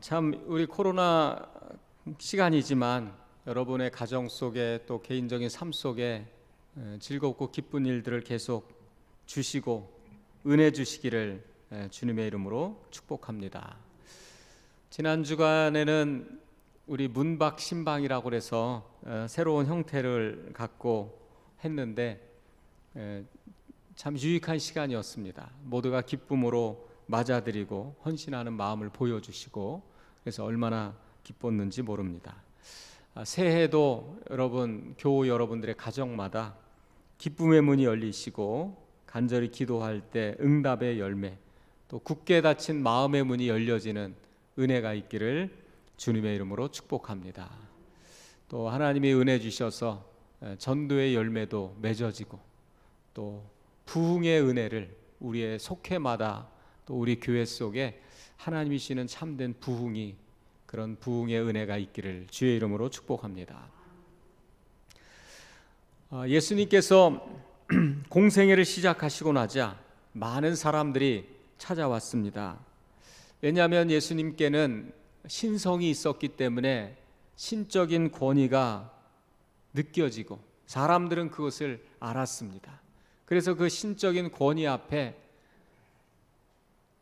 참 우리 코로나 시간이지만 여러분의 가정 속에 또 개인적인 삶 속에 즐겁고 기쁜 일들을 계속 주시고 은혜 주시기를 주님의 이름으로 축복합니다. 지난 주간에는 우리 문박 신방이라고 해서 새로운 형태를 갖고 했는데 참 유익한 시간이었습니다. 모두가 기쁨으로 맞아들이고 헌신하는 마음을 보여주시고 그래서 얼마나 기뻤는지 모릅니다. 새해도 여러분 교우 여러분들의 가정마다 기쁨의 문이 열리시고 간절히 기도할 때 응답의 열매, 또 굳게 닫힌 마음의 문이 열려지는 은혜가 있기를 주님의 이름으로 축복합니다. 또 하나님이 은혜 주셔서 전도의 열매도 맺어지고 또 부흥의 은혜를 우리의 속회마다 또 우리 교회 속에 하나님이 주시는 참된 부흥이, 그런 부흥의 은혜가 있기를 주의 이름으로 축복합니다. 예수님께서 공생애를 시작하시고 나자 많은 사람들이 찾아왔습니다. 왜냐하면 예수님께는 신성이 있었기 때문에 신적인 권위가 느껴지고 사람들은 그것을 알았습니다. 그래서 그 신적인 권위 앞에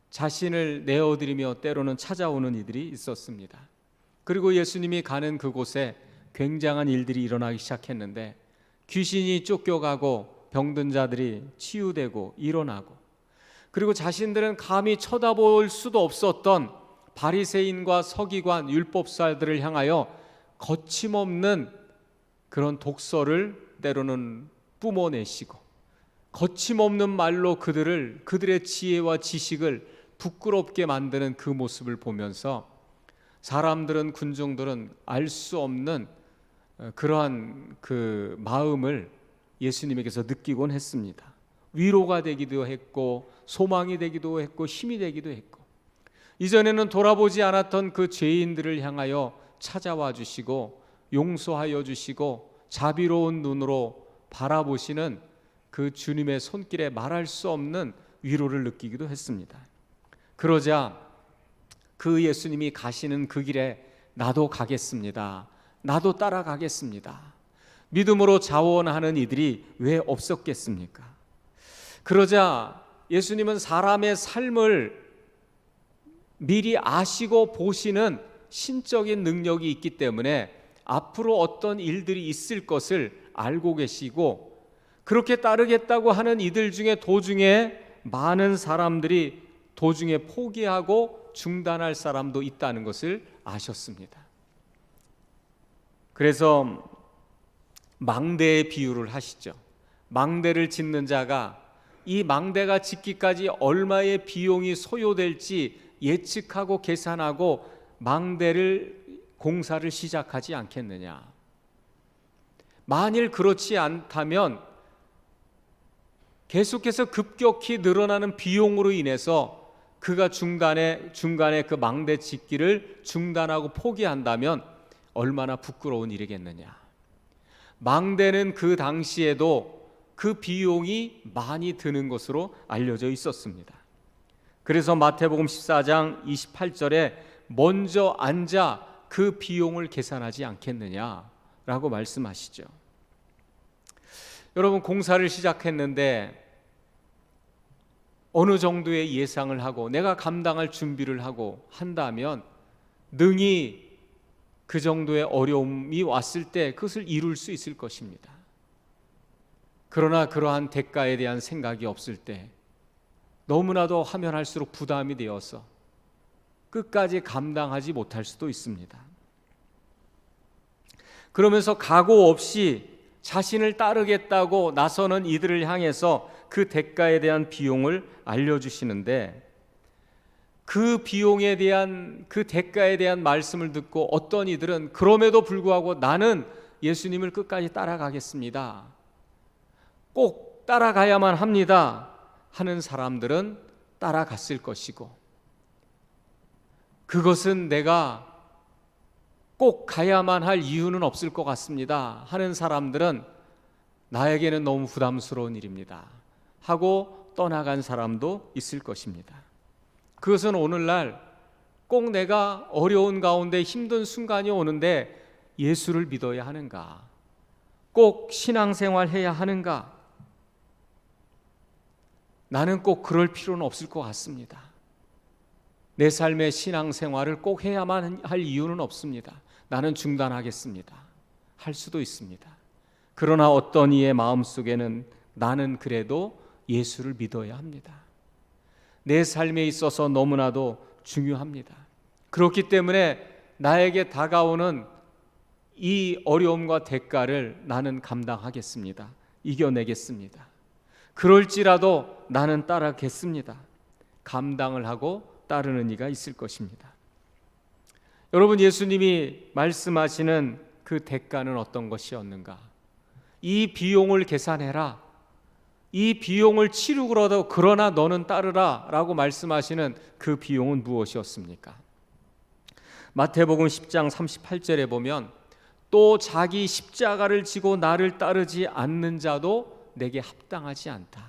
자신을 내어드리며 때로는 찾아오는 이들이 있었습니다. 그리고 예수님이 가는 그곳에 굉장한 일들이 일어나기 시작했는데 귀신이 쫓겨가고 병든 자들이 치유되고 일어나고, 그리고 자신들은 감히 쳐다볼 수도 없었던 바리새인과 서기관, 율법사들을 향하여 거침없는 그런 독설을 때로는 뿜어내시고 거침없는 말로 그들의 지혜와 지식을 부끄럽게 만드는 그 모습을 보면서 사람들은, 군중들은 알 수 없는 그러한 그 마음을 예수님에게서 느끼곤 했습니다. 위로가 되기도 했고 소망이 되기도 했고 힘이 되기도 했고, 이전에는 돌아보지 않았던 그 죄인들을 향하여 찾아와 주시고 용서하여 주시고 자비로운 눈으로 바라보시는 그 주님의 손길에 말할 수 없는 위로를 느끼기도 했습니다. 그러자 그 예수님이 가시는 그 길에 나도 가겠습니다, 나도 따라가겠습니다, 믿음으로 자원하는 이들이 왜 없었겠습니까? 그러자 예수님은 사람의 삶을 미리 아시고 보시는 신적인 능력이 있기 때문에 앞으로 어떤 일들이 있을 것을 알고 계시고, 그렇게 따르겠다고 하는 이들 중에 도중에 많은 사람들이 도중에 포기하고 중단할 사람도 있다는 것을 아셨습니다. 그래서 망대의 비유를 하시죠. 망대를 짓는 자가 이 망대가 짓기까지 얼마의 비용이 소요될지 예측하고 계산하고 공사를 시작하지 않겠느냐. 만일 그렇지 않다면 계속해서 급격히 늘어나는 비용으로 인해서 그가 중간에 그 망대 짓기를 중단하고 포기한다면 얼마나 부끄러운 일이겠느냐. 망대는 그 당시에도 그 비용이 많이 드는 것으로 알려져 있었습니다. 그래서 마태복음 14장 28절에 먼저 앉아 그 비용을 계산하지 않겠느냐라고 말씀하시죠. 여러분, 공사를 시작했는데 어느 정도의 예상을 하고 내가 감당할 준비를 하고 한다면 능히 그 정도의 어려움이 왔을 때 그것을 이룰 수 있을 것입니다. 그러나 그러한 대가에 대한 생각이 없을 때 너무나도 하면 할수록 부담이 되어서 끝까지 감당하지 못할 수도 있습니다. 그러면서 각오 없이 자신을 따르겠다고 나서는 이들을 향해서 그 대가에 대한 비용을 알려주시는데, 그 비용에 대한, 그 대가에 대한 말씀을 듣고 어떤 이들은 그럼에도 불구하고 나는 예수님을 끝까지 따라가겠습니다, 꼭 따라가야만 합니다 하는 사람들은 따라갔을 것이고, 그것은 내가 꼭 가야만 할 이유는 없을 것 같습니다 하는 사람들은 나에게는 너무 부담스러운 일입니다 하고 떠나간 사람도 있을 것입니다. 그것은 오늘날 꼭 내가 어려운 가운데 힘든 순간이 오는데 예수를 믿어야 하는가? 꼭 신앙생활 해야 하는가? 나는 꼭 그럴 필요는 없을 것 같습니다. 내 삶의 신앙생활을 꼭 해야만 할 이유는 없습니다. 나는 중단하겠습니다. 할 수도 있습니다. 그러나 어떤 이의 마음속에는 나는 그래도 예수를 믿어야 합니다. 내 삶에 있어서 너무나도 중요합니다. 그렇기 때문에 나에게 다가오는 이 어려움과 대가를 나는 감당하겠습니다. 이겨내겠습니다. 그럴지라도 나는 따르겠습니다. 감당을 하고 따르는 이가 있을 것입니다. 여러분, 예수님이 말씀하시는 그 대가는 어떤 것이었는가? 이 비용을 계산해라. 이 비용을 치르고라도 그러나 너는 따르라 라고 말씀하시는 그 비용은 무엇이었습니까? 마태복음 10장 38절에 보면 또 자기 십자가를 지고 나를 따르지 않는 자도 내게 합당하지 않다.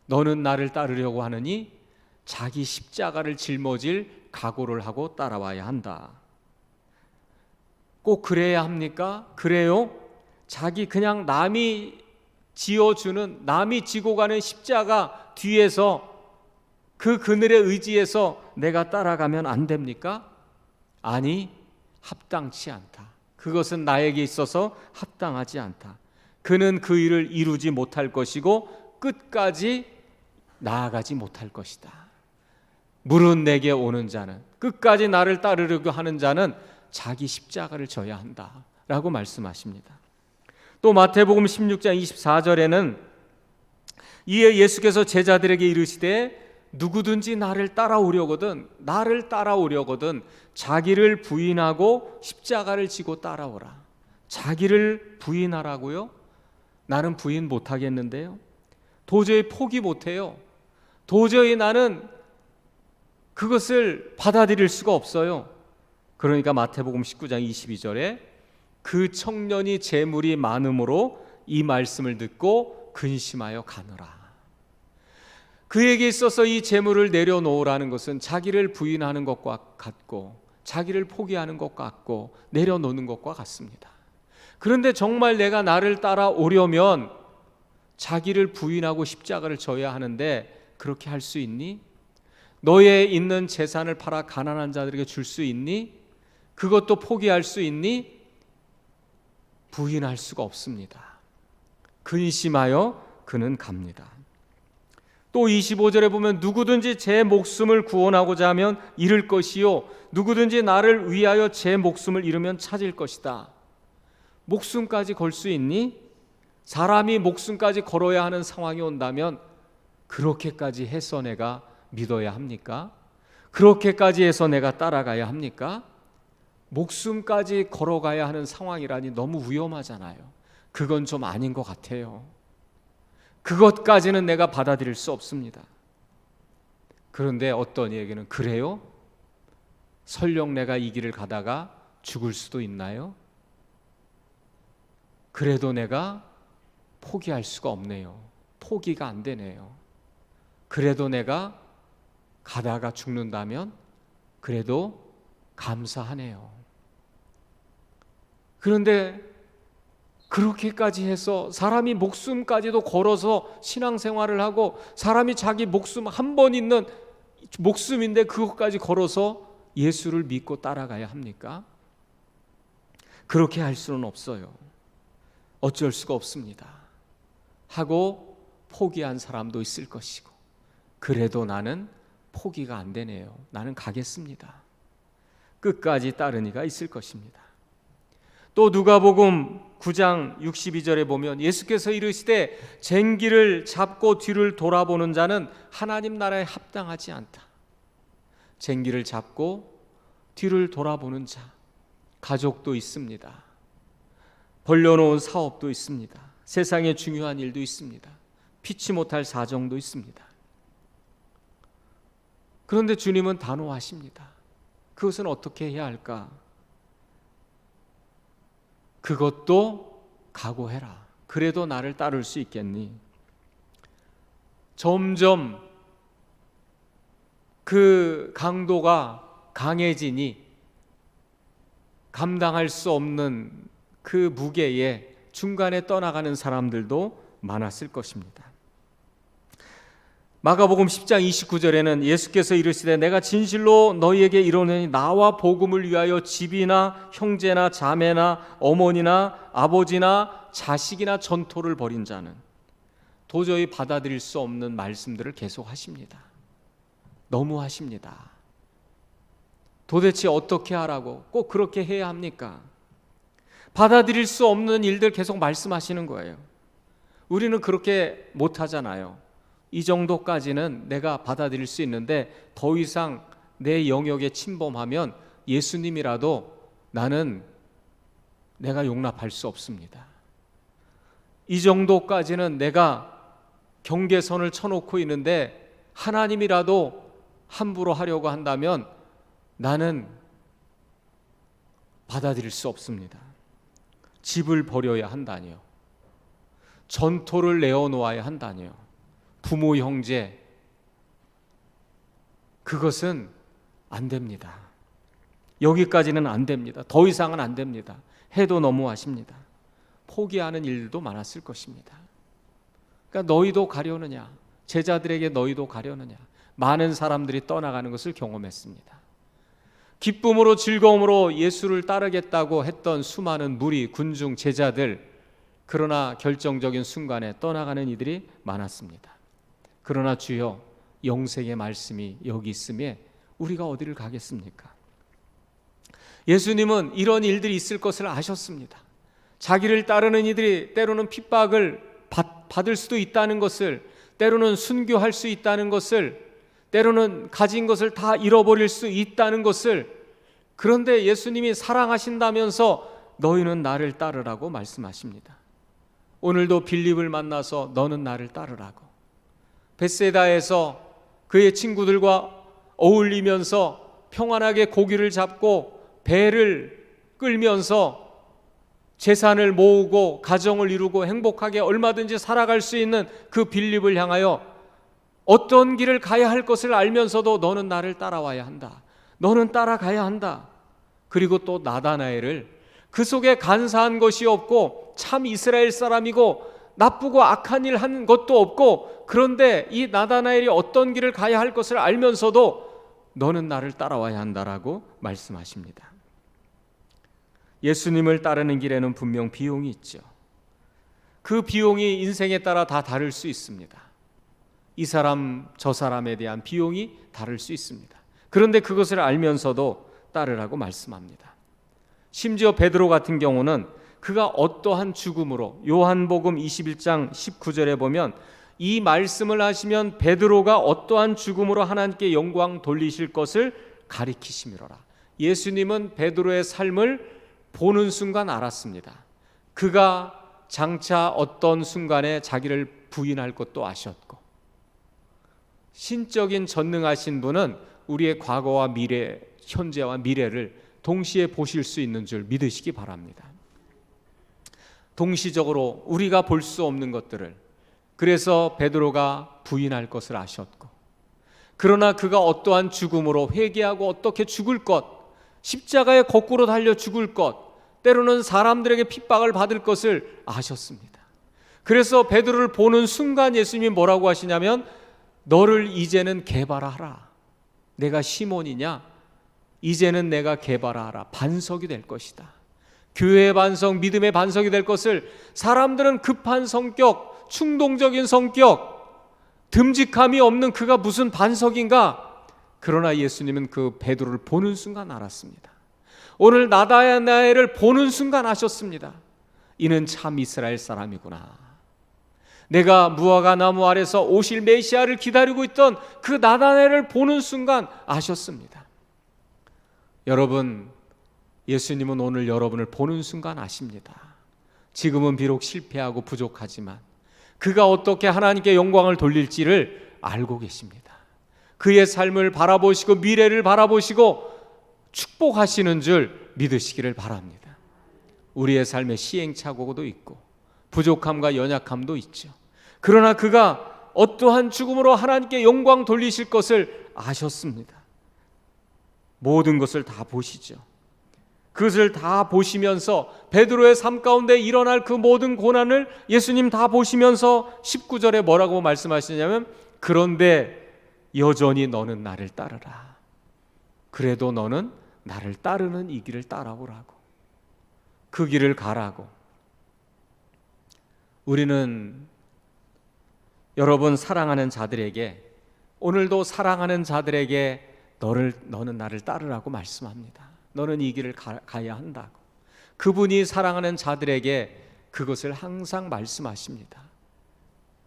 너는 나를 따르려고 하느니 자기 십자가를 짊어질 각오를 하고 따라와야 한다. 꼭 그래야 합니까? 그래요? 자기 그냥 남이 지어주는, 남이 지고 가는 십자가 뒤에서 그 그늘에 의지해서 내가 따라가면 안 됩니까? 아니, 합당치 않다. 그것은 나에게 있어서 합당하지 않다. 그는 그 일을 이루지 못할 것이고 끝까지 나아가지 못할 것이다. 물은 내게 오는 자는, 끝까지 나를 따르려고 하는 자는 자기 십자가를 져야 한다 라고 말씀하십니다. 또 마태복음 16장 24절에는 이에 예수께서 제자들에게 이르시되 누구든지 나를 따라오려거든 자기를 부인하고 십자가를 지고 따라오라. 자기를 부인하라고요? 나는 부인 못하겠는데요. 도저히 포기 못해요. 도저히 나는 그것을 받아들일 수가 없어요. 그러니까 마태복음 19장 22절에 그 청년이 재물이 많음으로 이 말씀을 듣고 근심하여 가느라. 그에게 있어서 이 재물을 내려놓으라는 것은 자기를 부인하는 것과 같고 자기를 포기하는 것 같고 내려놓는 것과 같습니다. 그런데 정말 내가 나를 따라오려면 자기를 부인하고 십자가를 져야 하는데 그렇게 할 수 있니? 너의 있는 재산을 팔아 가난한 자들에게 줄 수 있니? 그것도 포기할 수 있니? 부인할 수가 없습니다. 근심하여 그는 갑니다. 또 25절에 보면 누구든지 제 목숨을 구원하고자 하면 잃을 것이요 누구든지 나를 위하여 제 목숨을 잃으면 찾을 것이다. 목숨까지 걸 수 있니? 사람이 목숨까지 걸어야 하는 상황이 온다면 그렇게까지 해서 내가 믿어야 합니까? 그렇게까지 해서 내가 따라가야 합니까? 목숨까지 걸어가야 하는 상황이라니 너무 위험하잖아요. 그건 좀 아닌 것 같아요. 그것까지는 내가 받아들일 수 없습니다. 그런데 어떤 이에게는 그래요? 설령 내가 이 길을 가다가 죽을 수도 있나요? 그래도 내가 포기할 수가 없네요. 포기가 안 되네요. 그래도 내가 가다가 죽는다면 그래도 감사하네요. 그런데 그렇게까지 해서 사람이 목숨까지도 걸어서 신앙생활을 하고 사람이 자기 목숨 한 번 있는 목숨인데 그것까지 걸어서 예수를 믿고 따라가야 합니까? 그렇게 할 수는 없어요. 어쩔 수가 없습니다. 하고 포기한 사람도 있을 것이고 그래도 나는 포기가 안 되네요. 나는 가겠습니다. 끝까지 따른 이가 있을 것입니다. 또 누가복음 9장 62절에 보면 예수께서 이르시되 쟁기를 잡고 뒤를 돌아보는 자는 하나님 나라에 합당하지 않다. 쟁기를 잡고 뒤를 돌아보는 자, 가족도 있습니다. 벌려놓은 사업도 있습니다. 세상에 중요한 일도 있습니다. 피치 못할 사정도 있습니다. 그런데 주님은 단호하십니다. 그것은 어떻게 해야 할까? 그것도 각오해라. 그래도 나를 따를 수 있겠니? 점점 그 강도가 강해지니 감당할 수 없는 그 무게에 중간에 떠나가는 사람들도 많았을 것입니다. 마가복음 10장 29절에는 예수께서 이르시되 내가 진실로 너희에게 이르노니 나와 복음을 위하여 집이나 형제나 자매나 어머니나 아버지나 자식이나 전토를 벌인 자는, 도저히 받아들일 수 없는 말씀들을 계속 하십니다. 너무 하십니다. 도대체 어떻게 하라고 꼭 그렇게 해야 합니까? 받아들일 수 없는 일들 계속 말씀하시는 거예요. 우리는 그렇게 못하잖아요. 이 정도까지는 내가 받아들일 수 있는데 더 이상 내 영역에 침범하면 예수님이라도 내가 용납할 수 없습니다. 이 정도까지는 내가 경계선을 쳐놓고 있는데 하나님이라도 함부로 하려고 한다면 나는 받아들일 수 없습니다. 집을 버려야 한다니요. 전토를 내어놓아야 한다니요. 부모, 형제, 그것은 안 됩니다. 여기까지는 안 됩니다. 더 이상은 안 됩니다. 해도 너무하십니다. 포기하는 일도 많았을 것입니다. 그러니까 너희도 가려느냐, 제자들에게 너희도 가려느냐, 많은 사람들이 떠나가는 것을 경험했습니다. 기쁨으로 즐거움으로 예수를 따르겠다고 했던 수많은 무리, 군중, 제자들, 그러나 결정적인 순간에 떠나가는 이들이 많았습니다. 그러나 주여, 영생의 말씀이 여기 있음에 우리가 어디를 가겠습니까? 예수님은 이런 일들이 있을 것을 아셨습니다. 자기를 따르는 이들이 때로는 핍박을 받을 수도 있다는 것을, 때로는 순교할 수 있다는 것을, 때로는 가진 것을 다 잃어버릴 수 있다는 것을, 그런데 예수님이 사랑하신다면서 너희는 나를 따르라고 말씀하십니다. 오늘도 빌립을 만나서 너는 나를 따르라고, 벳세다에서 그의 친구들과 어울리면서 평안하게 고기를 잡고 배를 끌면서 재산을 모으고 가정을 이루고 행복하게 얼마든지 살아갈 수 있는 그 빌립을 향하여 어떤 길을 가야 할 것을 알면서도 너는 나를 따라와야 한다, 너는 따라가야 한다. 그리고 또 나다나엘을, 그 속에 간사한 것이 없고 참 이스라엘 사람이고 나쁘고 악한 일 한 것도 없고, 그런데 이 나다나엘이 어떤 길을 가야 할 것을 알면서도 너는 나를 따라와야 한다라고 말씀하십니다. 예수님을 따르는 길에는 분명 비용이 있죠. 그 비용이 인생에 따라 다 다를 수 있습니다. 이 사람 저 사람에 대한 비용이 다를 수 있습니다. 그런데 그것을 알면서도 따르라고 말씀합니다. 심지어 베드로 같은 경우는 그가 어떠한 죽음으로, 요한복음 21장 19절에 보면 이 말씀을 하시면 베드로가 어떠한 죽음으로 하나님께 영광 돌리실 것을 가리키심이로라. 예수님은 베드로의 삶을 보는 순간 알았습니다. 그가 장차 어떤 순간에 자기를 부인할 것도 아셨고, 신적인 전능하신 분은 우리의 과거와 미래, 현재와 미래를 동시에 보실 수 있는 줄 믿으시기 바랍니다. 동시적으로 우리가 볼 수 없는 것들을, 그래서 베드로가 부인할 것을 아셨고, 그러나 그가 어떠한 죽음으로 회개하고 어떻게 죽을 것, 십자가에 거꾸로 달려 죽을 것, 때로는 사람들에게 핍박을 받을 것을 아셨습니다. 그래서 베드로를 보는 순간 예수님이 뭐라고 하시냐면 너를 이제는 개발하라. 내가 시몬이냐? 이제는 내가 개발하라. 반석이 될 것이다. 교회의 반석, 믿음의 반석이 될 것을, 사람들은 급한 성격, 충동적인 성격, 듬직함이 없는 그가 무슨 반석인가? 그러나 예수님은 그 베드로를 보는 순간 알았습니다. 오늘 나다나엘을 보는 순간 아셨습니다. 이는 참 이스라엘 사람이구나. 내가 무화과 나무 아래서 오실 메시아를 기다리고 있던 그 나다나엘을 보는 순간 아셨습니다. 여러분, 예수님은 오늘 여러분을 보는 순간 아십니다. 지금은 비록 실패하고 부족하지만 그가 어떻게 하나님께 영광을 돌릴지를 알고 계십니다. 그의 삶을 바라보시고 미래를 바라보시고 축복하시는 줄 믿으시기를 바랍니다. 우리의 삶에 시행착오도 있고 부족함과 연약함도 있죠. 그러나 그가 어떠한 죽음으로 하나님께 영광 돌리실 것을 아셨습니다. 모든 것을 다 보시죠. 그것을 다 보시면서 베드로의 삶 가운데 일어날 그 모든 고난을 예수님 다 보시면서 19절에 뭐라고 말씀하시냐면, 그런데 여전히 너는 나를 따르라. 그래도 너는 나를 따르는 이 길을 따라오라고, 그 길을 가라고. 우리는 여러분 사랑하는 자들에게, 오늘도 사랑하는 자들에게 너는 나를 따르라고 말씀합니다. 너는 이 길을 가야 한다고. 그분이 사랑하는 자들에게 그것을 항상 말씀하십니다.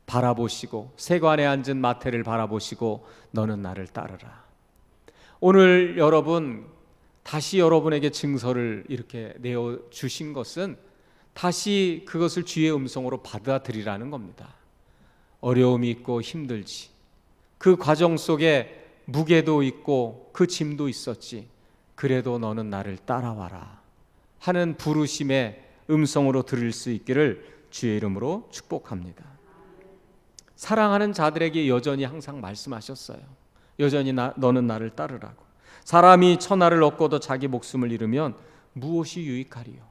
바라보시고, 세관에 앉은 마태를 바라보시고 너는 나를 따르라. 오늘 여러분 다시 여러분에게 증서를 이렇게 내어주신 것은 다시 그것을 주의 음성으로 받아들이라는 겁니다. 어려움이 있고 힘들지, 그 과정 속에 무게도 있고 그 짐도 있었지, 그래도 너는 나를 따라와라 하는 부르심의 음성으로 들을 수 있기를 주의 이름으로 축복합니다. 사랑하는 자들에게 여전히 항상 말씀하셨어요. 여전히 너는 나를 따르라고. 사람이 천하를 얻고도 자기 목숨을 잃으면 무엇이 유익하리요?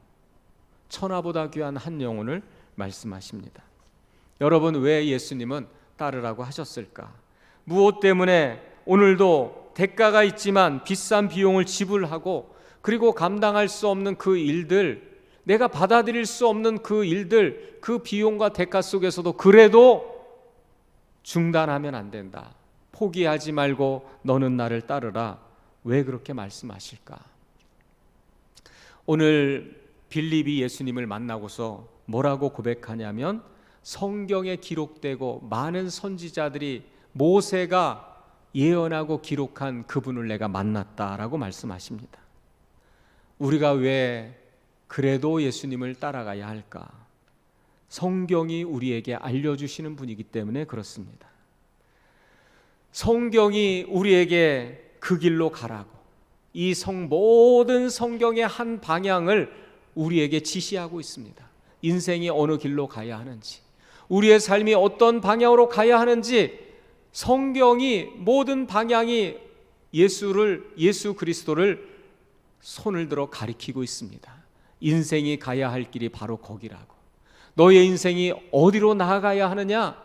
천하보다 귀한 한 영혼을 말씀하십니다. 여러분, 왜 예수님은 따르라고 하셨을까? 무엇 때문에 오늘도 대가가 있지만 비싼 비용을 지불하고, 그리고 감당할 수 없는 그 일들, 내가 받아들일 수 없는 그 일들, 그 비용과 대가 속에서도 그래도 중단하면 안 된다, 포기하지 말고 너는 나를 따르라, 왜 그렇게 말씀하실까? 오늘 빌립이 예수님을 만나고서 뭐라고 고백하냐면, 성경에 기록되고 많은 선지자들이 모세가 예언하고 기록한 그분을 내가 만났다라고 말씀하십니다. 우리가 왜 그래도 예수님을 따라가야 할까? 성경이 우리에게 알려주시는 분이기 때문에 그렇습니다. 성경이 우리에게 그 길로 가라고, 이 모든 성경의 한 방향을 우리에게 지시하고 있습니다. 인생이 어느 길로 가야 하는지, 우리의 삶이 어떤 방향으로 가야 하는지, 성경이 모든 방향이 예수 그리스도를 손을 들어 가리키고 있습니다. 인생이 가야 할 길이 바로 거기라고. 너의 인생이 어디로 나아가야 하느냐?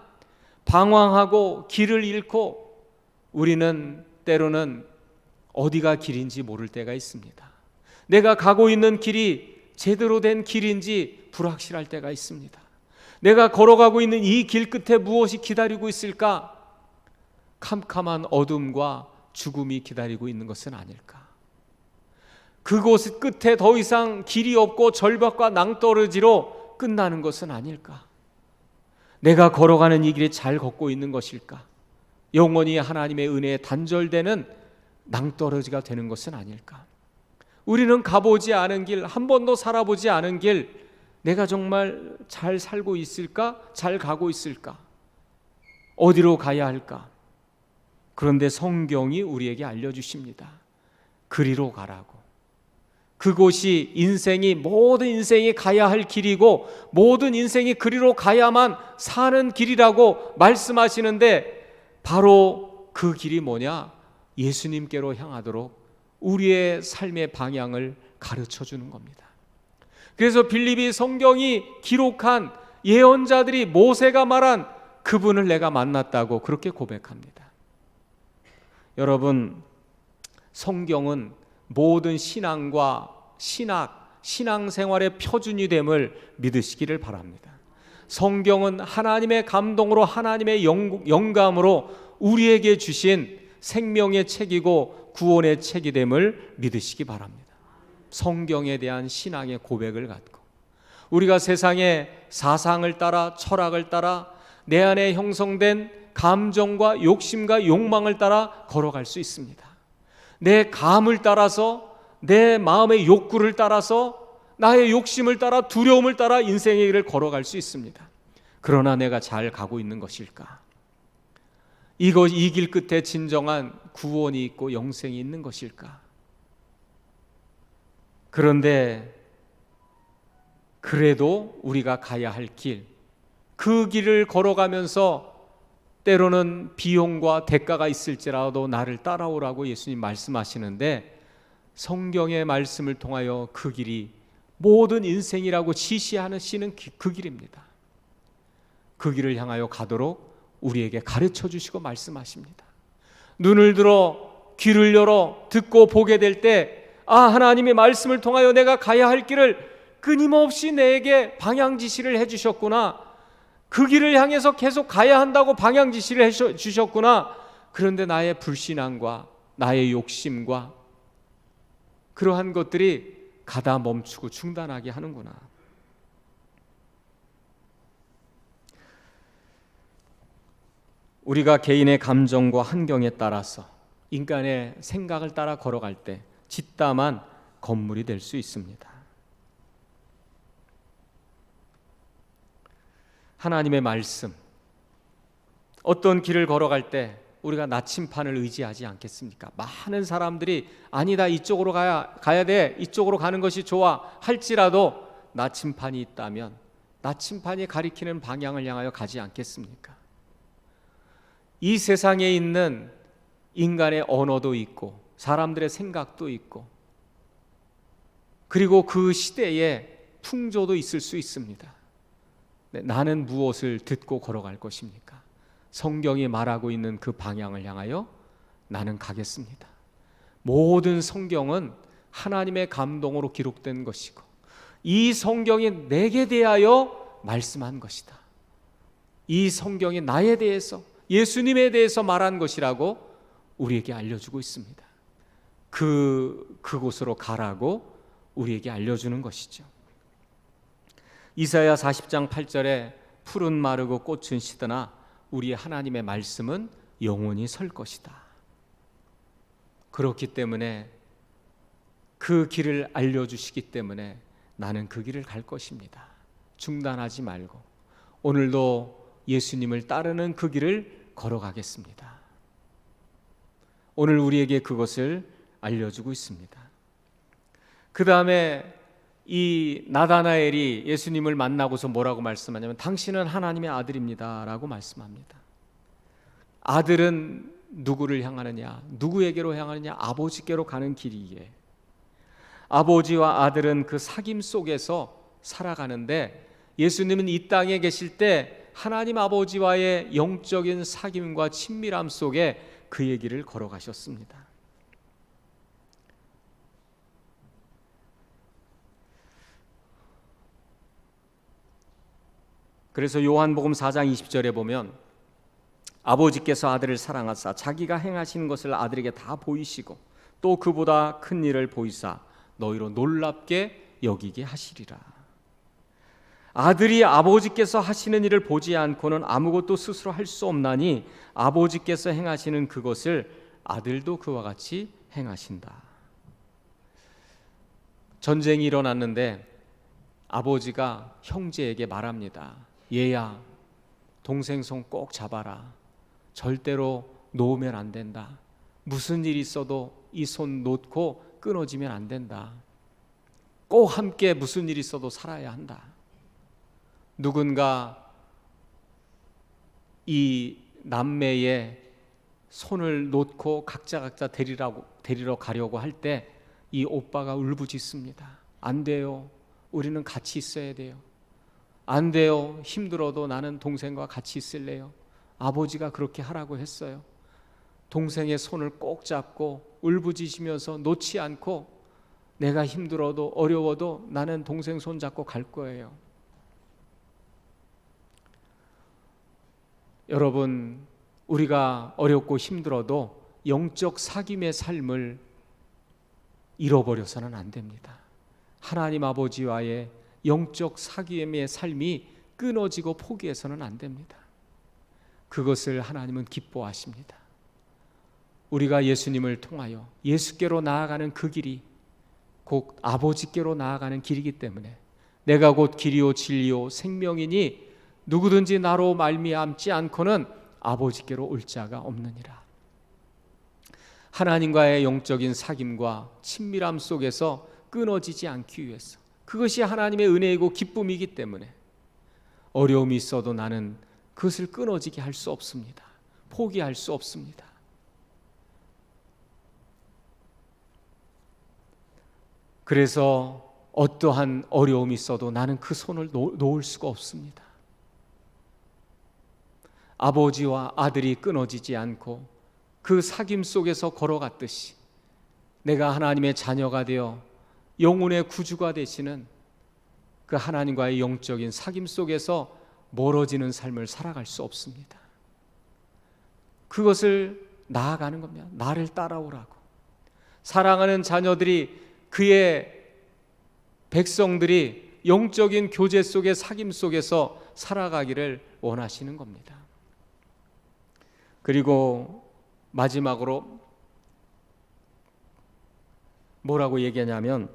방황하고 길을 잃고 우리는 때로는 어디가 길인지 모를 때가 있습니다. 내가 가고 있는 길이 제대로 된 길인지 불확실할 때가 있습니다. 내가 걸어가고 있는 이 길 끝에 무엇이 기다리고 있을까? 캄캄한 어둠과 죽음이 기다리고 있는 것은 아닐까? 그곳 끝에 더 이상 길이 없고 절벽과 낭떠러지로 끝나는 것은 아닐까? 내가 걸어가는 이 길이 잘 걷고 있는 것일까? 영원히 하나님의 은혜에 단절되는 낭떠러지가 되는 것은 아닐까? 우리는 가보지 않은 길, 한 번도 살아보지 않은 길, 내가 정말 잘 살고 있을까? 잘 가고 있을까? 어디로 가야 할까? 그런데 성경이 우리에게 알려주십니다. 그리로 가라고. 그곳이 모든 인생이 가야 할 길이고, 모든 인생이 그리로 가야만 사는 길이라고 말씀하시는데, 바로 그 길이 뭐냐? 예수님께로 향하도록 우리의 삶의 방향을 가르쳐 주는 겁니다. 그래서 빌립이 성경이 기록한 예언자들이 모세가 말한 그분을 내가 만났다고 그렇게 고백합니다. 여러분, 성경은 모든 신앙과 신앙생활의 표준이 됨을 믿으시기를 바랍니다. 성경은 하나님의 감동으로, 하나님의 영감으로 우리에게 주신 생명의 책이고 구원의 책이 됨을 믿으시기 바랍니다. 성경에 대한 신앙의 고백을 갖고 우리가 세상의 사상을 따라, 철학을 따라, 내 안에 형성된 감정과 욕심과 욕망을 따라 걸어갈 수 있습니다. 내 감을 따라서, 내 마음의 욕구를 따라서, 나의 욕심을 따라, 두려움을 따라 인생의 길을 걸어갈 수 있습니다. 그러나 내가 잘 가고 있는 것일까? 이 길 끝에 진정한 구원이 있고 영생이 있는 것일까? 그런데 그래도 우리가 가야 할 길, 그 길을 걸어가면서 때로는 비용과 대가가 있을지라도 나를 따라오라고 예수님 말씀하시는데, 성경의 말씀을 통하여 그 길이 모든 인생이라고 지시하시는 그 길입니다. 그 길을 향하여 가도록 우리에게 가르쳐 주시고 말씀하십니다. 눈을 들어 귀를 열어 듣고 보게 될 때 하나님의 말씀을 통하여 내가 가야 할 길을 끊임없이 내게 방향 지시를 해주셨구나. 그 길을 향해서 계속 가야 한다고 방향 지시를 해주셨구나. 그런데 나의 불신앙과 나의 욕심과 그러한 것들이 가다 멈추고 중단하게 하는구나. 우리가 개인의 감정과 환경에 따라서 인간의 생각을 따라 걸어갈 때 짓담한 건물이 될 수 있습니다. 하나님의 말씀, 어떤 길을 걸어갈 때 우리가 나침판을 의지하지 않겠습니까? 많은 사람들이 아니다, 이쪽으로 가야 돼, 이쪽으로 가는 것이 좋아 할지라도 나침판이 있다면 나침판이 가리키는 방향을 향하여 가지 않겠습니까? 이 세상에 있는 인간의 언어도 있고 사람들의 생각도 있고 그리고 그 시대의 풍조도 있을 수 있습니다. 나는 무엇을 듣고 걸어갈 것입니까? 성경이 말하고 있는 그 방향을 향하여 나는 가겠습니다. 모든 성경은 하나님의 감동으로 기록된 것이고 이 성경이 내게 대하여 말씀한 것이다. 이 성경이 나에 대해서 예수님에 대해서 말한 것이라고 우리에게 알려주고 있습니다. 그곳으로 가라고 우리에게 알려주는 것이죠. 이사야 40장 8절에 풀은 마르고 꽃은 시드나 우리 하나님의 말씀은 영원히 설 것이다. 그렇기 때문에 그 길을 알려주시기 때문에 나는 그 길을 갈 것입니다. 중단하지 말고 오늘도 예수님을 따르는 그 길을 걸어가겠습니다. 오늘 우리에게 그것을 알려주고 있습니다. 그 다음에 이 나다나엘이 예수님을 만나고서 뭐라고 말씀하냐면 당신은 하나님의 아들입니다 라고 말씀합니다. 아들은 누구를 향하느냐? 누구에게로 향하느냐? 아버지께로 가는 길이기에 아버지와 아들은 그 사귐 속에서 살아가는데 예수님은 이 땅에 계실 때 하나님 아버지와의 영적인 사귐과 친밀함 속에 그의 길을 걸어가셨습니다. 그래서 요한복음 4장 20절에 보면 아버지께서 아들을 사랑하사 자기가 행하시는 것을 아들에게 다 보이시고 또 그보다 큰 일을 보이사 너희로 놀랍게 여기게 하시리라. 아들이 아버지께서 하시는 일을 보지 않고는 아무것도 스스로 할 수 없나니 아버지께서 행하시는 그것을 아들도 그와 같이 행하신다. 전쟁이 일어났는데 아버지가 형제에게 말합니다. 얘야, 동생 손 꼭 잡아라. 절대로 놓으면 안 된다. 무슨 일이 있어도 이 손 놓고 끊어지면 안 된다. 꼭 함께 무슨 일이 있어도 살아야 한다. 누군가 이 남매의 손을 놓고 각자 데리러 가려고 할 때 이 오빠가 울부짖습니다. 안 돼요. 우리는 같이 있어야 돼요. 안 돼요. 힘들어도 나는 동생과 같이 있을래요. 아버지가 그렇게 하라고 했어요. 동생의 손을 꼭 잡고 울부짖으면서 놓지 않고 내가 힘들어도 어려워도 나는 동생 손 잡고 갈 거예요. 여러분, 우리가 어렵고 힘들어도 영적 사귐의 삶을 잃어버려서는 안 됩니다. 하나님 아버지와의 영적 사귐의 삶이 끊어지고 포기해서는 안 됩니다. 그것을 하나님은 기뻐하십니다. 우리가 예수님을 통하여 예수께로 나아가는 그 길이 곧 아버지께로 나아가는 길이기 때문에 내가 곧 길이요 진리요 생명이니 누구든지 나로 말미암지 않고는 아버지께로 올 자가 없느니라. 하나님과의 영적인 사귐과 친밀함 속에서 끊어지지 않기 위해서 그것이 하나님의 은혜이고 기쁨이기 때문에 어려움이 있어도 나는 그것을 끊어지게 할 수 없습니다. 포기할 수 없습니다. 그래서 어떠한 어려움이 있어도 나는 그 손을 놓을 수가 없습니다. 아버지와 아들이 끊어지지 않고 그 사귐 속에서 걸어갔듯이 내가 하나님의 자녀가 되어 영혼의 구주가 되시는 그 하나님과의 영적인 사귐 속에서 멀어지는 삶을 살아갈 수 없습니다. 그것을 나아가는 겁니다. 나를 따라오라고. 사랑하는 자녀들이, 그의 백성들이 영적인 교제 속의 사귐 속에서 살아가기를 원하시는 겁니다. 그리고 마지막으로 뭐라고 얘기하냐면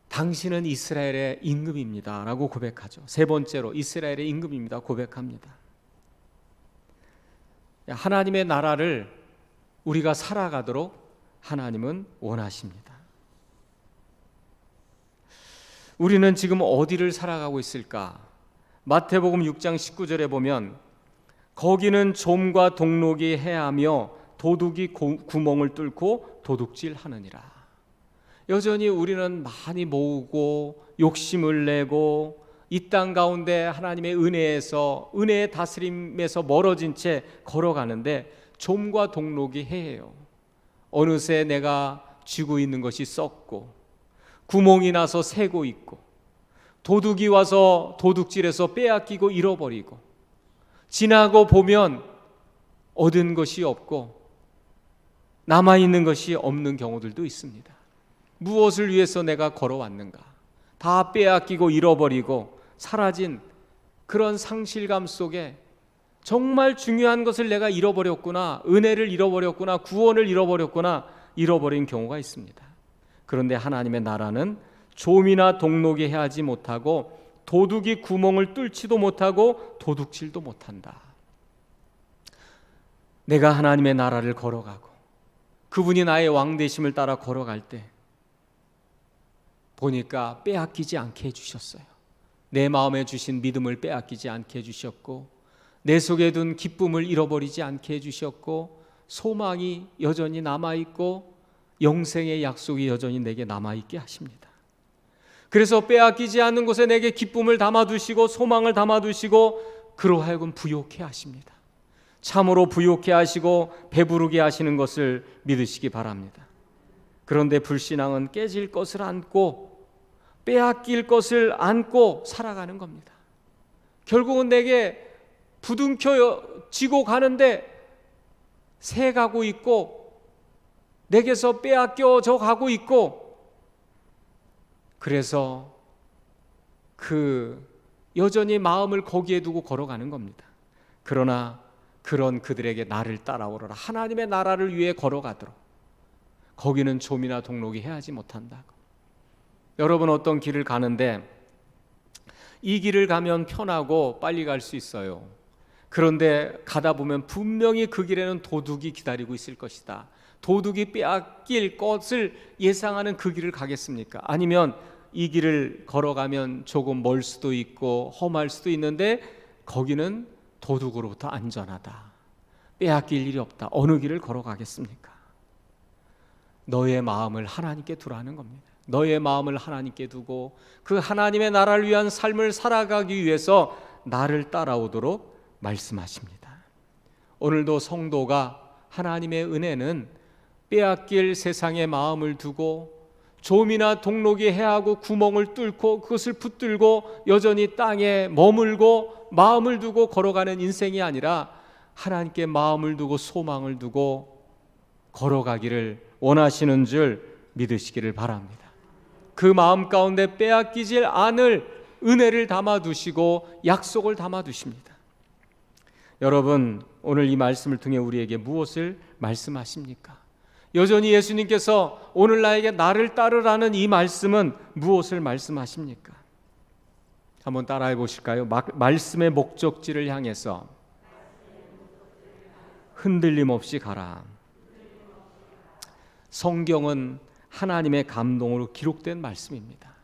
당신은 이스라엘의 임금입니다 라고 고백하죠. 세 번째로 이스라엘의 임금입니다 고백합니다. 하나님의 나라를 우리가 살아가도록 하나님은 원하십니다. 우리는 지금 어디를 살아가고 있을까? 마태복음 6장 19절에 보면 거기는 좀과 동록이 해하며 도둑이 구멍을 뚫고 도둑질하느니라. 여전히 우리는 많이 모으고 욕심을 내고 이 땅 가운데 하나님의 은혜의 다스림에서 멀어진 채 걸어가는데 좀과 동록이 해예요. 어느새 내가 쥐고 있는 것이 썩고 구멍이 나서 새고 있고 도둑이 와서 도둑질해서 빼앗기고 잃어버리고 지나고 보면 얻은 것이 없고 남아있는 것이 없는 경우들도 있습니다. 무엇을 위해서 내가 걸어왔는가? 다 빼앗기고 잃어버리고 사라진 그런 상실감 속에 정말 중요한 것을 내가 잃어버렸구나, 은혜를 잃어버렸구나, 구원을 잃어버렸구나, 잃어버린 경우가 있습니다. 그런데 하나님의 나라는 좀이나 동록이 해하지 못하고 도둑이 구멍을 뚫지도 못하고 도둑질도 못한다. 내가 하나님의 나라를 걸어가고 그분이 나의 왕 되심을 따라 걸어갈 때 보니까 빼앗기지 않게 해주셨어요. 내 마음에 주신 믿음을 빼앗기지 않게 해주셨고 내 속에 둔 기쁨을 잃어버리지 않게 해주셨고 소망이 여전히 남아있고 영생의 약속이 여전히 내게 남아있게 하십니다. 그래서 빼앗기지 않는 곳에 내게 기쁨을 담아두시고 소망을 담아두시고 그로하여금 부욕해 하십니다. 참으로 부욕해 하시고 배부르게 하시는 것을 믿으시기 바랍니다. 그런데 불신앙은 깨질 것을 안고 빼앗길 것을 안고 살아가는 겁니다. 결국은 내게 부둥켜지고 가는데 새가고 있고 내게서 빼앗겨져 가고 있고 그래서 여전히 마음을 거기에 두고 걸어가는 겁니다. 그러나 그런 그들에게 나를 따라오너라, 하나님의 나라를 위해 걸어가도록 거기는 좀이나 동록이 해하지 못한다고. 여러분 어떤 길을 가는데 이 길을 가면 편하고 빨리 갈 수 있어요. 그런데 가다 보면 분명히 그 길에는 도둑이 기다리고 있을 것이다. 도둑이 빼앗길 것을 예상하는 그 길을 가겠습니까? 아니면 이 길을 걸어가면 조금 멀 수도 있고 험할 수도 있는데 거기는 도둑으로부터 안전하다, 빼앗길 일이 없다. 어느 길을 걸어가겠습니까? 너의 마음을 하나님께 두라는 겁니다. 너의 마음을 하나님께 두고 그 하나님의 나라를 위한 삶을 살아가기 위해서 나를 따라오도록 말씀하십니다. 오늘도 성도가 하나님의 은혜는 빼앗길 세상에 마음을 두고 좀이나 동록이 해하고 구멍을 뚫고 그것을 붙들고 여전히 땅에 머물고 마음을 두고 걸어가는 인생이 아니라 하나님께 마음을 두고 소망을 두고 걸어가기를 원하시는 줄 믿으시기를 바랍니다. 그 마음 가운데 빼앗기질 않을 은혜를 담아두시고 약속을 담아두십니다. 여러분 오늘 이 말씀을 통해 우리에게 무엇을 말씀하십니까? 여전히 예수님께서 오늘 나에게 나를 따르라는 이 말씀은 무엇을 말씀하십니까? 한번 따라해 보실까요? 말씀의 목적지를 향해서 흔들림 없이 가라. 성경은 하나님의 감동으로 기록된 말씀입니다.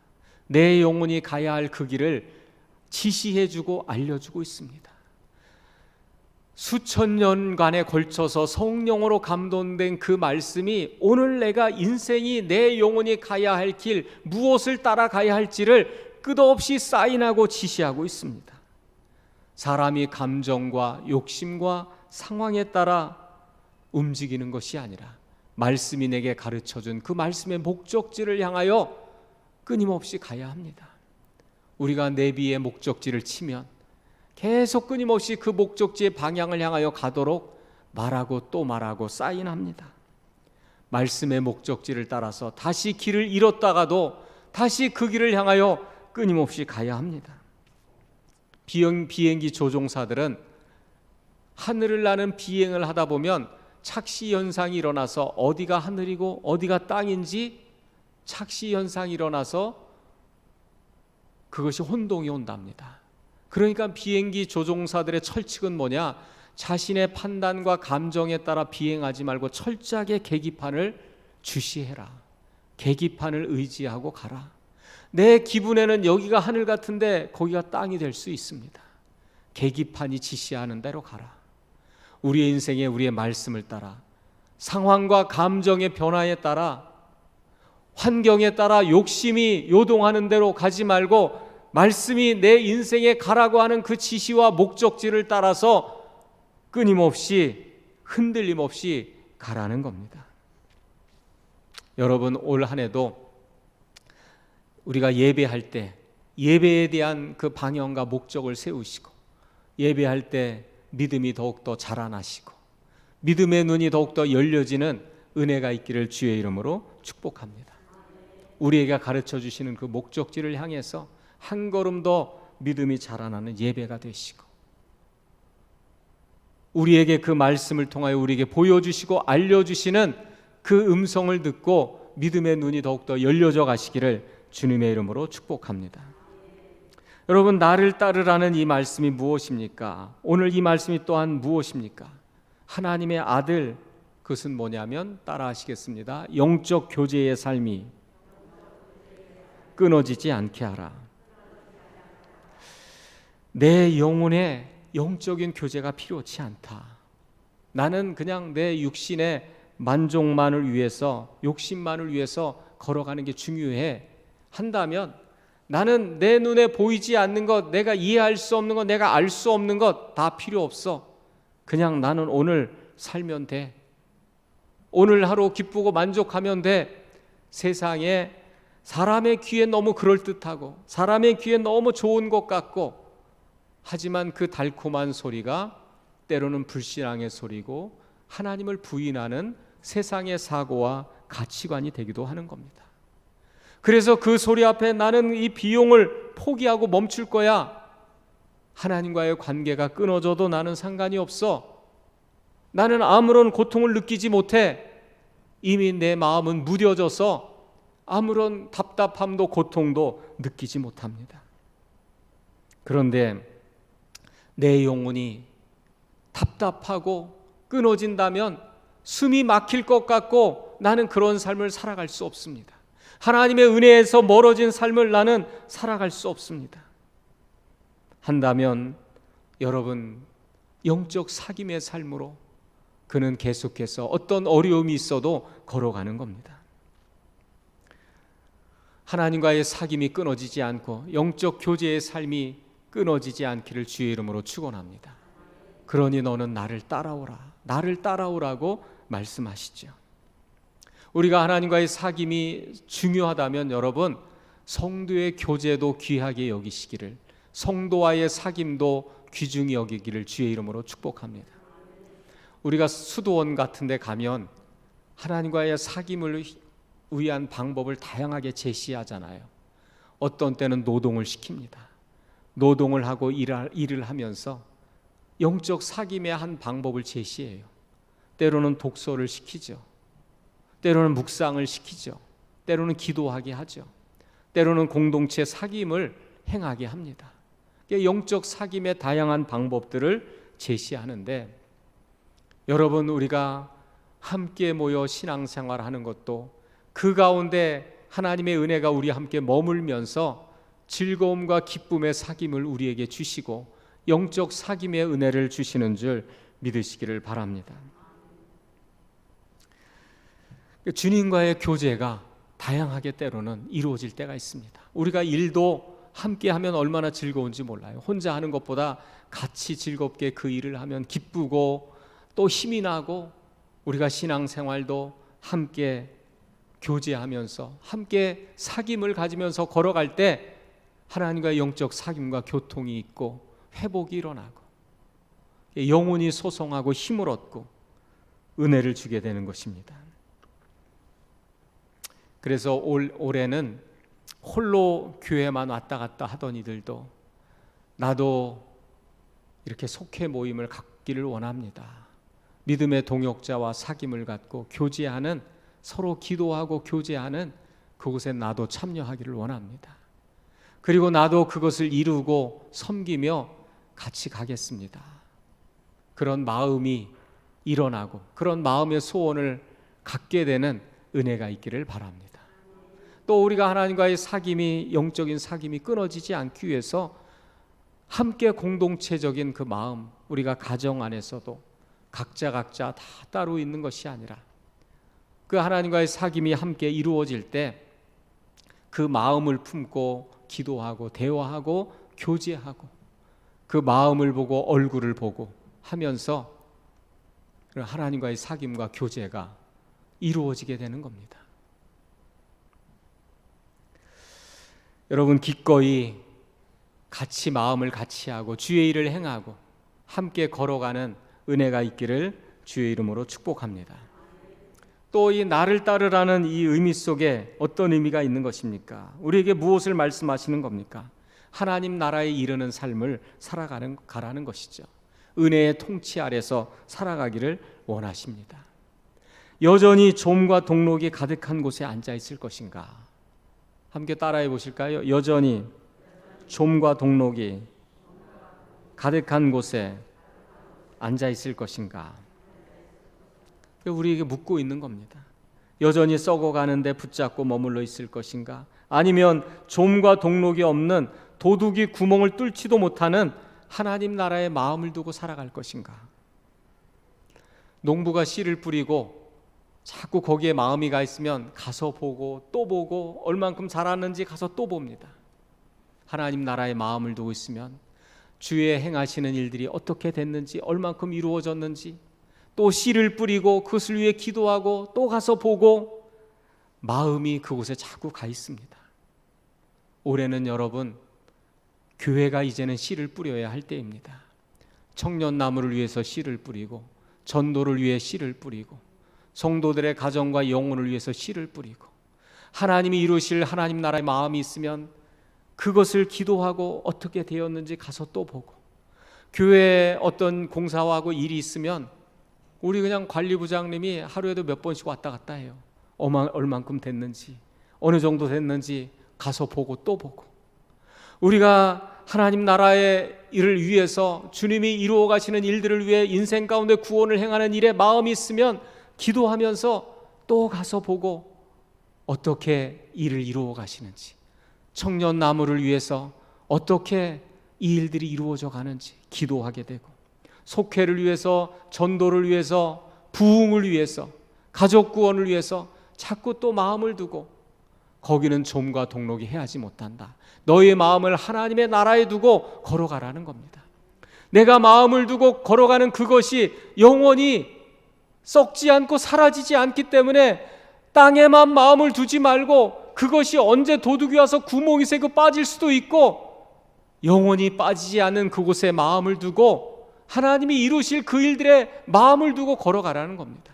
내 영혼이 가야 할 그 길을 지시해주고 알려주고 있습니다. 수천 년간에 걸쳐서 성령으로 감동된 그 말씀이 오늘 내가 인생이 내 영혼이 가야 할 길, 무엇을 따라가야 할지를 끝없이 사인하고 지시하고 있습니다. 사람이 감정과 욕심과 상황에 따라 움직이는 것이 아니라 말씀이 내게 가르쳐준 그 말씀의 목적지를 향하여 끊임없이 가야 합니다. 우리가 내비의 목적지를 치면 계속 끊임없이 그 목적지의 방향을 향하여 가도록 말하고 또 말하고 사인합니다. 말씀의 목적지를 따라서 다시 길을 잃었다가도 다시 그 길을 향하여 끊임없이 가야 합니다. 비행기 조종사들은 하늘을 나는 비행을 하다 보면 착시 현상이 일어나서 어디가 하늘이고 어디가 땅인지 착시 현상이 일어나서 그것이 혼동이 온답니다. 그러니까 비행기 조종사들의 철칙은 뭐냐? 자신의 판단과 감정에 따라 비행하지 말고 철저하게 계기판을 주시해라. 계기판을 의지하고 가라. 내 기분에는 여기가 하늘 같은데 거기가 땅이 될 수 있습니다. 계기판이 지시하는 대로 가라. 우리의 인생에 우리의 말씀을 따라 상황과 감정의 변화에 따라 환경에 따라 욕심이 요동하는 대로 가지 말고 말씀이 내 인생에 가라고 하는 그 지시와 목적지를 따라서 끊임없이 흔들림 없이 가라는 겁니다. 여러분, 올 한 해도 우리가 예배할 때 예배에 대한 그 방향과 목적을 세우시고 예배할 때 믿음이 더욱더 자라나시고 믿음의 눈이 더욱더 열려지는 은혜가 있기를 주의 이름으로 축복합니다. 우리에게 가르쳐 주시는 그 목적지를 향해서 한 걸음 더 믿음이 자라나는 예배가 되시고 우리에게 그 말씀을 통하여 우리에게 보여주시고 알려주시는 그 음성을 듣고 믿음의 눈이 더욱더 열려져 가시기를 주님의 이름으로 축복합니다. 여러분, 나를 따르라는 이 말씀이 무엇입니까? 오늘 이 말씀이 또한 무엇입니까? 하나님의 아들, 그것은 뭐냐면 따라 하시겠습니다. 영적 교제의 삶이 끊어지지 않게 하라. 내 영혼에 영적인 교제가 필요치 않다. 나는 그냥 내 육신의 만족만을 위해서, 욕심만을 위해서 걸어가는 게 중요해 한다면 나는 내 눈에 보이지 않는 것, 내가 이해할 수 없는 것, 내가 알 수 없는 것 다 필요 없어. 그냥 나는 오늘 살면 돼. 오늘 하루 기쁘고 만족하면 돼. 세상에 사람의 귀에 너무 그럴듯하고 사람의 귀에 너무 좋은 것 같고 하지만 그 달콤한 소리가 때로는 불신앙의 소리고 하나님을 부인하는 세상의 사고와 가치관이 되기도 하는 겁니다. 그래서 그 소리 앞에 나는 이 비용을 포기하고 멈출 거야. 하나님과의 관계가 끊어져도 나는 상관이 없어. 나는 아무런 고통을 느끼지 못해. 이미 내 마음은 무뎌져서 아무런 답답함도 고통도 느끼지 못합니다. 그런데 내 영혼이 답답하고 끊어진다면 숨이 막힐 것 같고 나는 그런 삶을 살아갈 수 없습니다. 하나님의 은혜에서 멀어진 삶을 나는 살아갈 수 없습니다. 한다면 여러분, 영적 사귐의 삶으로 그는 계속해서 어떤 어려움이 있어도 걸어가는 겁니다. 하나님과의 사귐이 끊어지지 않고 영적 교제의 삶이 끊어지지 않기를 주의 이름으로 축원합니다. 그러니 너는 나를 따라오라, 나를 따라오라고 말씀하시죠. 우리가 하나님과의 사귐이 중요하다면 여러분, 성도의 교제도 귀하게 여기시기를, 성도와의 사귐도 귀중히 여기기를 주의 이름으로 축복합니다. 우리가 수도원 같은 데 가면 하나님과의 사귐을 위한 방법을 다양하게 제시하잖아요. 어떤 때는 노동을 시킵니다. 노동을 하고 일을 하면서 영적 사귐의 한 방법을 제시해요. 때로는 독서를 시키죠. 때로는 묵상을 시키죠. 때로는 기도하게 하죠. 때로는 공동체 사귐을 행하게 합니다. 영적 사귐의 다양한 방법들을 제시하는데 여러분, 우리가 함께 모여 신앙생활하는 것도 그 가운데 하나님의 은혜가 우리 함께 머물면서 즐거움과 기쁨의 사귐을 우리에게 주시고 영적 사귐의 은혜를 주시는 줄 믿으시기를 바랍니다. 주님과의 교제가 다양하게 때로는 이루어질 때가 있습니다. 우리가 일도 함께 하면 얼마나 즐거운지 몰라요. 혼자 하는 것보다 같이 즐겁게 그 일을 하면 기쁘고 또 힘이 나고, 우리가 신앙생활도 함께 교제하면서 함께 사귐을 가지면서 걸어갈 때 하나님과의 영적 사귐과 교통이 있고 회복이 일어나고 영혼이 소성하고 힘을 얻고 은혜를 주게 되는 것입니다. 그래서 올해는 홀로 교회만 왔다 갔다 하던 이들도 나도 이렇게 속회 모임을 갖기를 원합니다. 믿음의 동역자와 사귐을 갖고 교제하는, 서로 기도하고 교제하는 그곳에 나도 참여하기를 원합니다. 그리고 나도 그것을 이루고 섬기며 같이 가겠습니다. 그런 마음이 일어나고 그런 마음의 소원을 갖게 되는 은혜가 있기를 바랍니다. 또 우리가 하나님과의 사귐이, 영적인 사귐이 끊어지지 않기 위해서 함께 공동체적인 그 마음, 우리가 가정 안에서도 각자 다 따로 있는 것이 아니라 그 하나님과의 사귐이 함께 이루어질 때 그 마음을 품고 기도하고 대화하고 교제하고 그 마음을 보고 얼굴을 보고 하면서 하나님과의 사귐과 교제가 이루어지게 되는 겁니다. 여러분, 기꺼이 같이 마음을 같이 하고 주의 일을 행하고 함께 걸어가는 은혜가 있기를 주의 이름으로 축복합니다. 또 이 나를 따르라는 이 의미 속에 어떤 의미가 있는 것입니까? 우리에게 무엇을 말씀하시는 겁니까? 하나님 나라에 이르는 삶을 살아가라는 것이죠. 은혜의 통치 아래서 살아가기를 원하십니다. 여전히 좀과 동록이 가득한 곳에 앉아 있을 것인가? 함께 따라해 보실까요? 여전히 좀과 동록이 가득한 곳에 앉아 있을 것인가? 우리에게 묻고 있는 겁니다. 여전히 썩어가는데 붙잡고 머물러 있을 것인가? 아니면 좀과 동록이 없는, 도둑이 구멍을 뚫지도 못하는 하나님 나라의 마음을 두고 살아갈 것인가? 농부가 씨를 뿌리고 자꾸 거기에 마음이 가 있으면 가서 보고 또 보고 얼만큼 자랐는지 가서 또 봅니다. 하나님 나라의 마음을 두고 있으면 주의 행하시는 일들이 어떻게 됐는지, 얼만큼 이루어졌는지, 또 씨를 뿌리고 그것을 위해 기도하고 또 가서 보고 마음이 그곳에 자꾸 가 있습니다. 올해는 여러분, 교회가 이제는 씨를 뿌려야 할 때입니다. 청년나무를 위해서 씨를 뿌리고, 전도를 위해 씨를 뿌리고, 성도들의 가정과 영혼을 위해서 씨를 뿌리고, 하나님이 이루실 하나님 나라의 마음이 있으면 그것을 기도하고 어떻게 되었는지 가서 또 보고, 교회에 어떤 공사하고 일이 있으면 우리 그냥 관리부장님이 하루에도 몇 번씩 왔다 갔다 해요. 얼만큼 됐는지, 어느 정도 됐는지 가서 보고 또 보고, 우리가 하나님 나라의 일을 위해서 주님이 이루어 가시는 일들을 위해 인생 가운데 구원을 행하는 일에 마음이 있으면 기도하면서 또 가서 보고 어떻게 일을 이루어 가시는지, 청년 나무를 위해서 어떻게 이 일들이 이루어져 가는지 기도하게 되고, 속회를 위해서, 전도를 위해서, 부흥을 위해서, 가족 구원을 위해서 자꾸 또 마음을 두고, 거기는 좀과 동록이 해하지 못한다. 너의 마음을 하나님의 나라에 두고 걸어가라는 겁니다. 내가 마음을 두고 걸어가는 그것이 영원히 썩지 않고 사라지지 않기 때문에 땅에만 마음을 두지 말고, 그것이 언제 도둑이 와서 구멍이 새고 빠질 수도 있고, 영원히 빠지지 않는 그곳에 마음을 두고 하나님이 이루실 그 일들에 마음을 두고 걸어가라는 겁니다.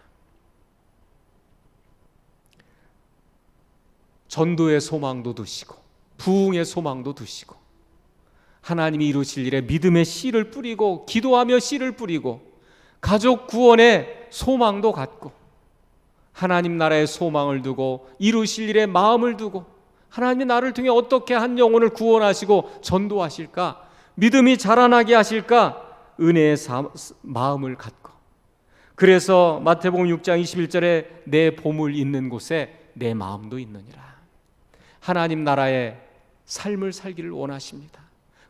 전도의 소망도 두시고 부흥의 소망도 두시고 하나님이 이루실 일에 믿음의 씨를 뿌리고, 기도하며 씨를 뿌리고, 가족 구원의 소망도 갖고, 하나님 나라의 소망을 두고 이루실 일에 마음을 두고, 하나님이 나를 통해 어떻게 한 영혼을 구원하시고 전도하실까, 믿음이 자라나게 하실까, 은혜의 마음을 갖고, 그래서 마태복음 6장 21절에 내 보물 있는 곳에 내 마음도 있느니라. 하나님 나라의 삶을 살기를 원하십니다.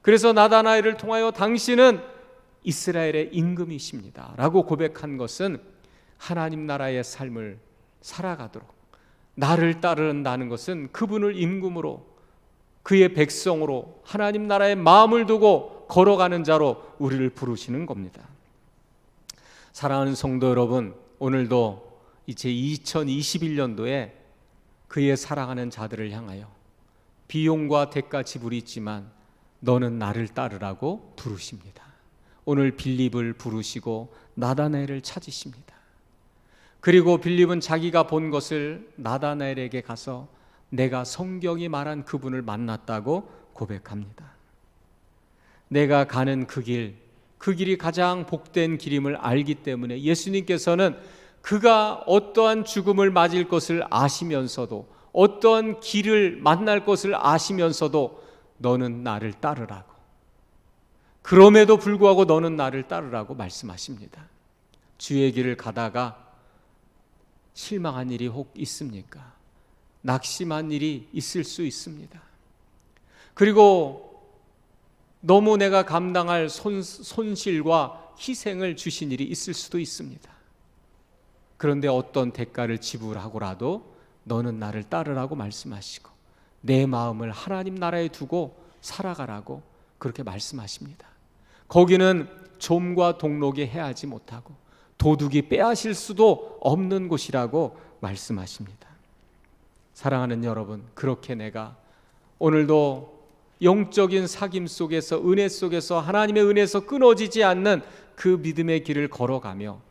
그래서 나다나엘을 통하여 당신은 이스라엘의 임금이십니다 라고 고백한 것은 하나님 나라의 삶을 살아가도록, 나를 따른다는 것은 그분을 임금으로, 그의 백성으로, 하나님 나라의 마음을 두고 걸어가는 자로 우리를 부르시는 겁니다. 사랑하는 성도 여러분, 오늘도 이제 2021년도에 그의 사랑하는 자들을 향하여 비용과 대가 지불이 있지만 너는 나를 따르라고 부르십니다. 오늘 빌립을 부르시고 나다나엘을 찾으십니다. 그리고 빌립은 자기가 본 것을 나다나엘에게 가서 내가 성경이 말한 그분을 만났다고 고백합니다. 내가 가는 그 길이 가장 복된 길임을 알기 때문에 예수님께서는 그가 어떠한 죽음을 맞을 것을 아시면서도, 어떠한 길을 만날 것을 아시면서도 너는 나를 따르라고, 그럼에도 불구하고 너는 나를 따르라고 말씀하십니다. 주의 길을 가다가 실망한 일이 혹 있습니까? 낙심한 일이 있을 수 있습니다. 그리고 너무 내가 감당할 손실과 희생을 주신 일이 있을 수도 있습니다. 그런데 어떤 대가를 지불하고라도 너는 나를 따르라고 말씀하시고 내 마음을 하나님 나라에 두고 살아가라고 그렇게 말씀하십니다. 거기는 좀과 동록이 해하지 못하고 도둑이 빼앗을 수도 없는 곳이라고 말씀하십니다. 사랑하는 여러분, 그렇게 내가 오늘도 영적인 사귐 속에서, 은혜 속에서, 하나님의 은혜에서 끊어지지 않는 그 믿음의 길을 걸어가며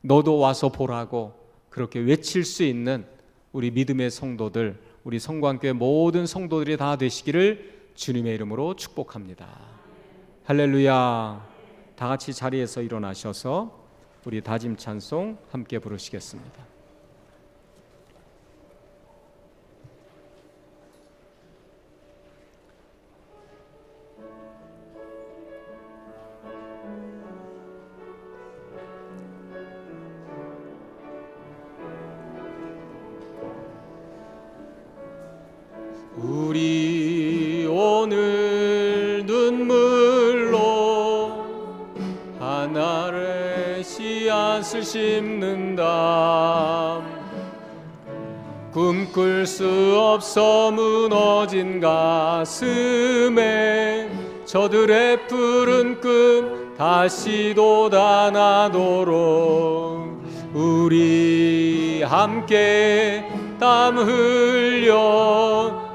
너도 와서 보라고 그렇게 외칠 수 있는 우리 믿음의 성도들, 우리 성광교회 모든 성도들이 다 되시기를 주님의 이름으로 축복합니다. 할렐루야. 다 같이 자리에서 일어나셔서 우리 다짐 찬송 함께 부르시겠습니다. 우리 오늘 눈물로 하나의 씨앗을 심는다. 꿈꿀 수 없어 무너진 가슴에 저들의 푸른 꿈 다시 돋아나도록 우리 함께 땀 흘려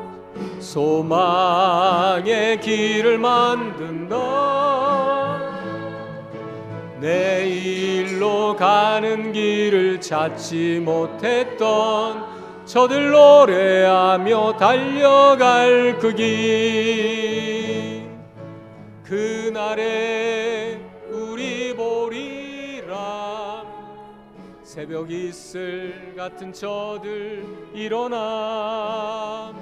소망의 길을 만든다. 내일로 가는 길을 찾지 못했던 저들 노래하며 달려갈 그 길, 그날에 우리 보리라. 새벽 이슬 같은 저들 일어나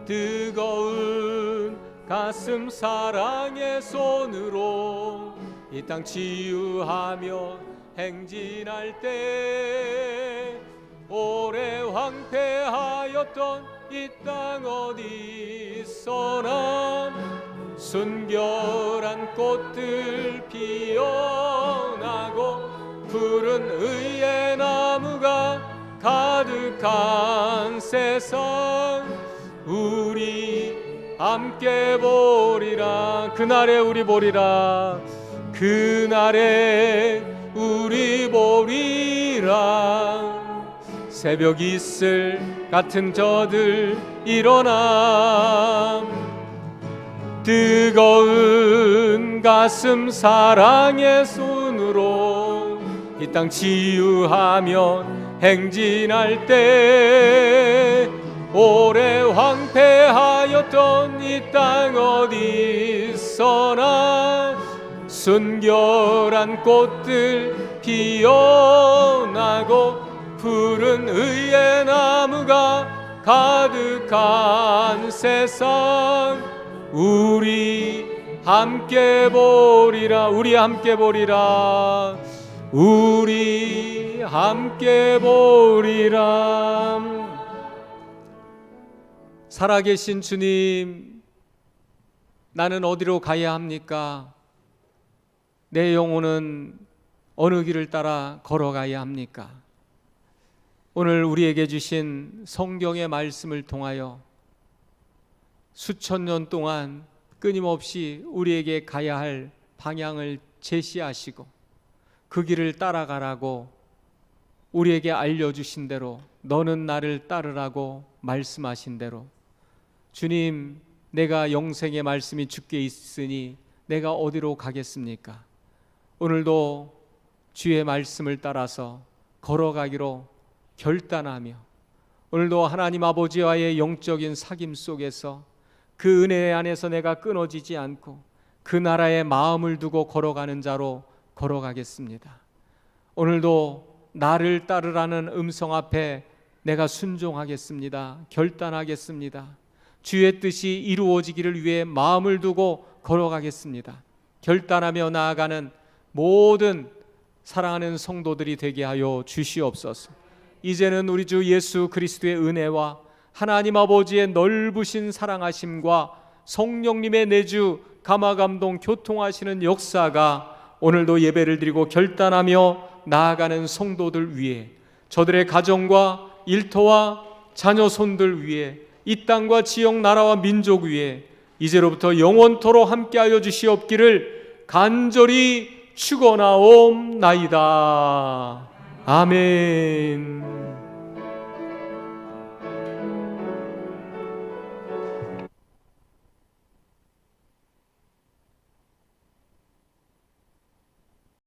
뜨거운 가슴 사랑의 손으로 이 땅 치유하며 행진할 때 오래 황폐하였던 이 땅 어디서나 순결한 꽃들 피어나고 푸른 의의 나무가 가득한 세상 우리 함께 보리라. 그날에 우리 보리라. 그날에 우리 보리라. 새벽 이슬 같은 저들 일어나 뜨거운 가슴 사랑의 손으로 이 땅 치유하며 행진할 때 오래 황폐하였던 이 땅 어디서나 순결한 꽃들 피어나고 푸른 의의 나무가 가득한 세상 우리 함께 보리라. 우리 함께 보리라. 우리 함께 보리라. 살아계신 주님, 나는 어디로 가야 합니까? 내 영혼은 어느 길을 따라 걸어가야 합니까? 오늘 우리에게 주신 성경의 말씀을 통하여 수천 년 동안 끊임없이 우리에게 가야 할 방향을 제시하시고 그 길을 따라가라고 우리에게 알려주신 대로, 너는 나를 따르라고 말씀하신 대로, 주님, 내가 영생의 말씀이 주께 있으니 내가 어디로 가겠습니까? 오늘도 주의 말씀을 따라서 걸어가기로 결단하며, 오늘도 하나님 아버지와의 영적인 사귐 속에서 그 은혜 안에서 내가 끊어지지 않고 그 나라에 마음을 두고 걸어가는 자로 걸어가겠습니다. 오늘도 나를 따르라는 음성 앞에 내가 순종하겠습니다. 결단하겠습니다. 주의 뜻이 이루어지기를 위해 마음을 두고 걸어가겠습니다. 결단하며 나아가는 모든 사랑하는 성도들이 되게 하여 주시옵소서. 이제는 우리 주 예수 그리스도의 은혜와 하나님 아버지의 넓으신 사랑하심과 성령님의 내주 감화감동 교통하시는 역사가 오늘도 예배를 드리고 결단하며 나아가는 성도들 위해, 저들의 가정과 일터와 자녀 손들 위해, 이 땅과 지역 나라와 민족 위에 이제로부터 영원토록 함께하여 주시옵기를 간절히 축원하옵나이다. 아멘.